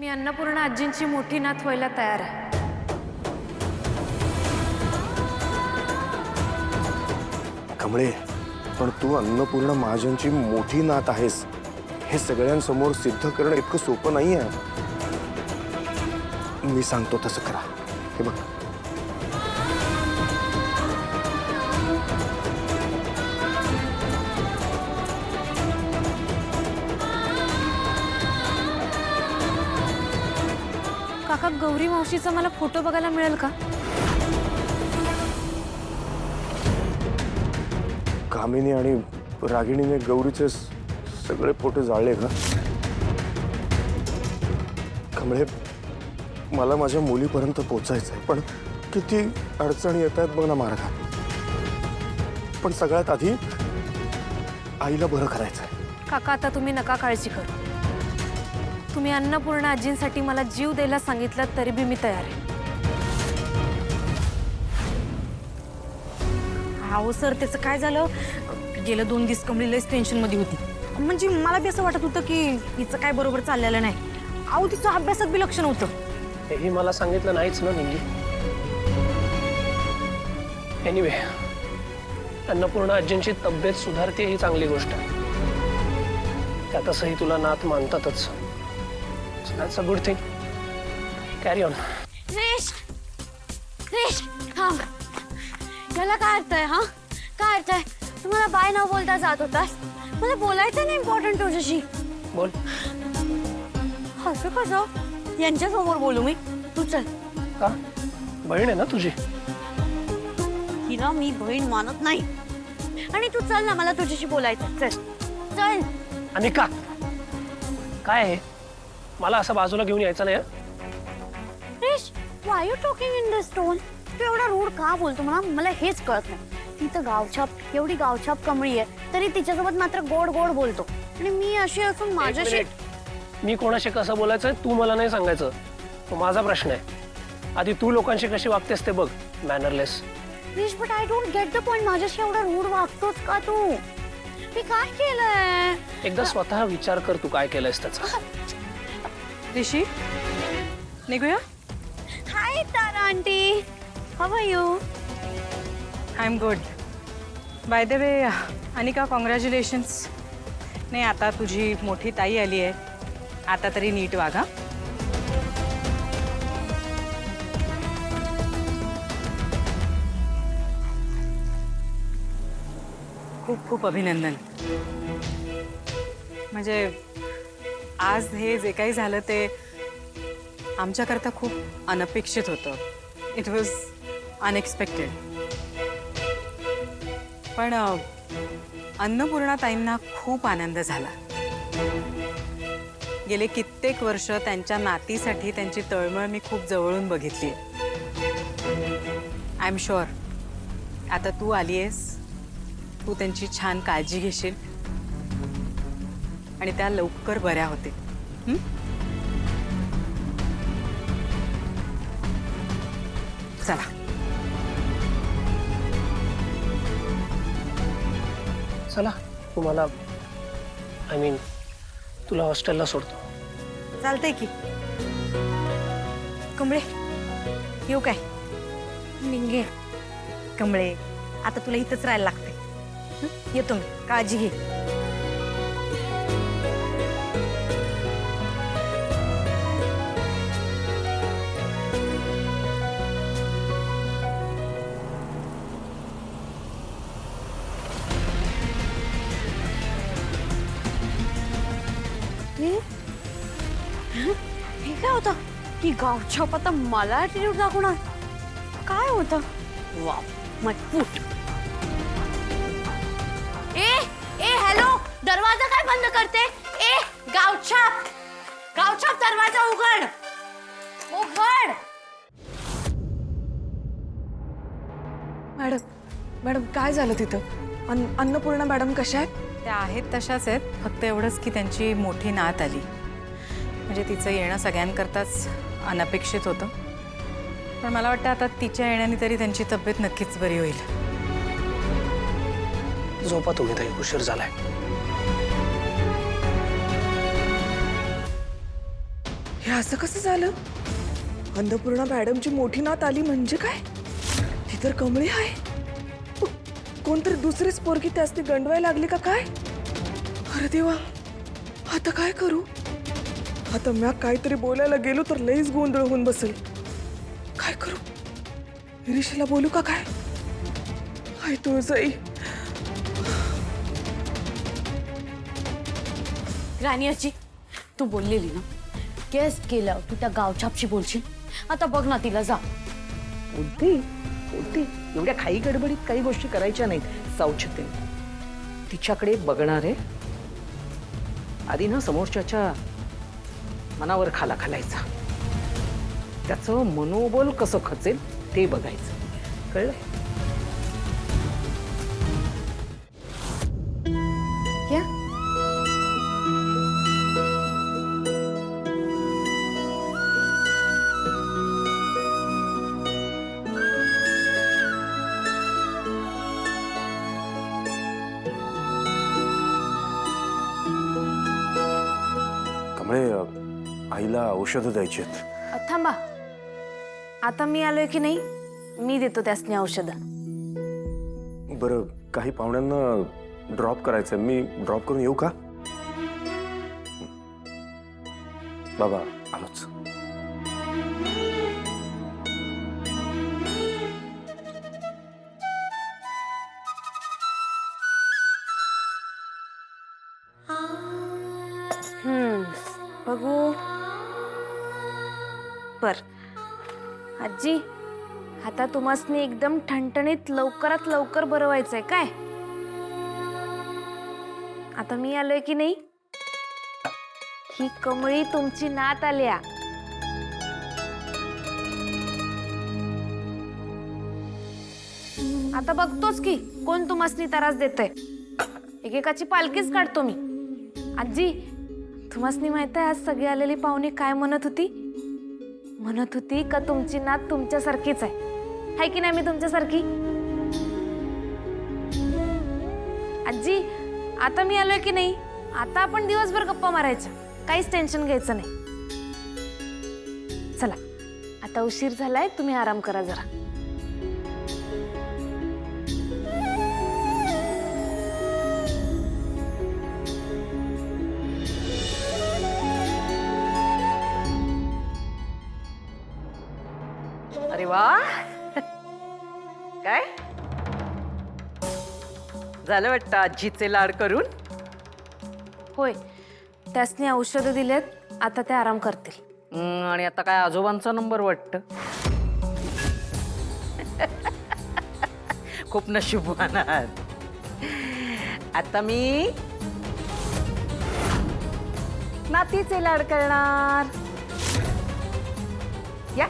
मी अन्नपूर्णा आजींची मोठी नात व्हायला तयार आहे. कमळे, पण तू अन्नपूर्णा महाजनची मोठी नात आहेस हे सगळ्यांसमोर सिद्ध करणं इतकं सोपं नाही आहे. मी सांगतो तसं करा. हे बघ, काका, गौरी मावशीचा मला फोटो बघायला मिळेल का? कामिनी आणि रागिणीने गौरीचे सगळे फोटो जाळले का? कमळे, मला माझ्या मुलीपर्यंत पोहोचायचं आहे, पण किती अडचणी येत आहेत बघ ना मार्गात. पण सगळ्यात आधी आईला बरं करायचं आहे. काका, आता तुम्ही नका काळजी करू. तुम्ही अन्नपूर्णा आजींसाठी मला जीव द्यायला सांगितलं तरी बी मी तयार आहे. अहो सर, त्याचं काय झालं, गेलं 2 दिवस कमळी लयच टेन्शनमध्ये होती. म्हणजे मला बी असं वाटत होतं की हिचं काय बरोबर चाललेलं नाही. अहो, तिचं अभ्यासात बी लक्ष नव्हतं. हेही मला सांगितलं नाहीच ना निंगी. एनिवे, अन्नपूर्णा आजींची तब्येत सुधारते ही चांगली गोष्ट आहे. त्यातसही तुला नात मानतातच. That's a good thing. Carry on. Krish, थांब. याला काय अर्थ आहे? हा, काय अर्थ आहे? तुम्हाला बाय नाव बोलता जात होतास. मला बोलायचं नाही इम्पॉर्टंट तुझ्याशी. बोल. असं कसं? यांच्या समोर बोलू मी? तू चल. का? बहीण आहे ना तुझी. हिला मी बहीण मानत नाही. आणि तू चल ना, मला तुझ्याशी बोलायचं. चल चल. आणि का? काय आहे? मला असं बाजूला घेऊन यायचं नाही. Krish, why you talking in this tone? तू एवढा रूढ का बोलतो? मला हेच कळत नाही. ती तर गावछाप, एवढी गावछाप कमळी आहे, तरी तिच्यासोबत मात्र गोड गोड बोलतो. आणि मी अशी असून माझ्याशी. मी कोणाशी कसं बोलायचं तू मला नाही सांगायचं. तो माझा प्रश्न आहे. आधी तू लोकांशी कशी वागतेस ते बघ. Mannerless. Krish, but I don't get the point. माझ्याशी एवढा रूढ वागतोस का तू? मी काय केलंय? एकदा स्वतः विचार कर तू काय केलंयस त्याचा. ऋषी, निघूया. Hi Tara aunty, how are you? I am good. By the way, Anika, congratulations. नाही, आता तुझी मोठी ताई आली आहे. आता तरी नीट वागा. खूप खूप अभिनंदन. म्हणजे आज हे जे काही झालं ते आमच्याकरता खूप अनपेक्षित होतं. It was unexpected. पण अन्नपूर्णा ताईंना खूप आनंद झाला. गेले कित्येक वर्ष त्यांच्या नातीसाठी त्यांची तळमळ मी खूप जवळून बघितली. आय एम शुअर आता तू आली आहेस, तू त्यांची छान काळजी घेशील आणि त्या लवकर बऱ्या होते. चला. चला, तुम्हाला आय मीन तुला हॉस्टेलला सोडतो. चालतंय की. कमळे, येऊ काय? निघे. कमळे, आता तुला इथंच राहायला लागते. येतो मी, काळजी घे. हे काय होतं? की गावछाप आता मला ऍटिट्यूड दाखवणार? काय होतं? वाव, मटपूट. ए हॅलो, दरवाजा काय बंद करते? ए गावछाप, गावछाप, दरवाजा उघड, उघड. मॅडम काय झालं तिथं? अन्नपूर्णा मॅडम कशा आहेत? त्या आहेत तशाच आहेत. फक्त एवढंच की त्यांची मोठी नात आली. म्हणजे तिचं येणं सगळ्यांकरताच अनपेक्षित होतं. पण मला वाटतं आता तिच्या येण्याने तरी त्यांची तब्येत नक्कीच बरी होईल. झोपा तुम्ही, ताई, उशीर झालाय. हे असं कसं झालं? अन्नपूर्णा मॅडमची मोठी नात आली म्हणजे काय? ती तर कमळी आहे. कोणतरी दुसरीच पोरगी त्यासनी गंडवायला लागली का काय? अरे देवा, आता काय करू? आता म्या काहीतरी बोलायला गेलो तर लईच गोंधळ होऊन बसेल. काय करू? ऋषीला बोलू का काय? हाय तुळजाई. राणीची तू बोललेली ना, गेस्ट केलं तू त्या गावछापशी बोलशील. आता बघ ना तिला जा. बोलते बोलते एवढ्या खाई गडबडीत काही गोष्टी करायच्या नाहीत. सावचते तिच्याकडे बघणारे आधी ना समोरच्याच्या मनावर खाला घालायचा. त्याचं मनोबल कसं खचेल ते बघायचं. कळलं? या कमळे, आईला औषधं द्यायची आहेत. थांबा, आता मी आलोय की नाही, मी देतो त्यासनी औषधं. बरं, काही पाहुण्यांना ड्रॉप करायचंय. मी ड्रॉप करून येऊ का? बाबा, आलोच. बघू. बर आजी, आता तुम्हासनी एकदम ठणठणीत लवकरात लवकर बरं व्हायचंय काय? आता मी आलोय की नाही, ही कमळी तुमची नात आल्या. आता बघतोच की कोण तुम्हासनी त्रास देतंय. एकेकाची पालखीच काढतो मी. आजी, तुम्हासनी माहित आहे आज सगळी आलेली पाहुणी काय म्हणत होती? म्हणत होती का तुमची नात तुमच्यासारखीच आहे की नाही? मी तुमच्यासारखी. आजी, आता मी आलोय की नाही, आता आपण दिवसभर गप्पा मारायच्या. काहीच टेन्शन घ्यायचं नाही. चला, आता उशीर झालाय, तुम्ही आराम करा जरा. अरे वा, काय झालं वाटतं आजीचे लाड करून? होय, त्यासनी औषधं दिलेत, आता ते आराम करतील. आणि आता काय आजोबांचा नंबर वाटतं. खूप नशीबवान आहात. आता मी नातीचे लाड करणार. या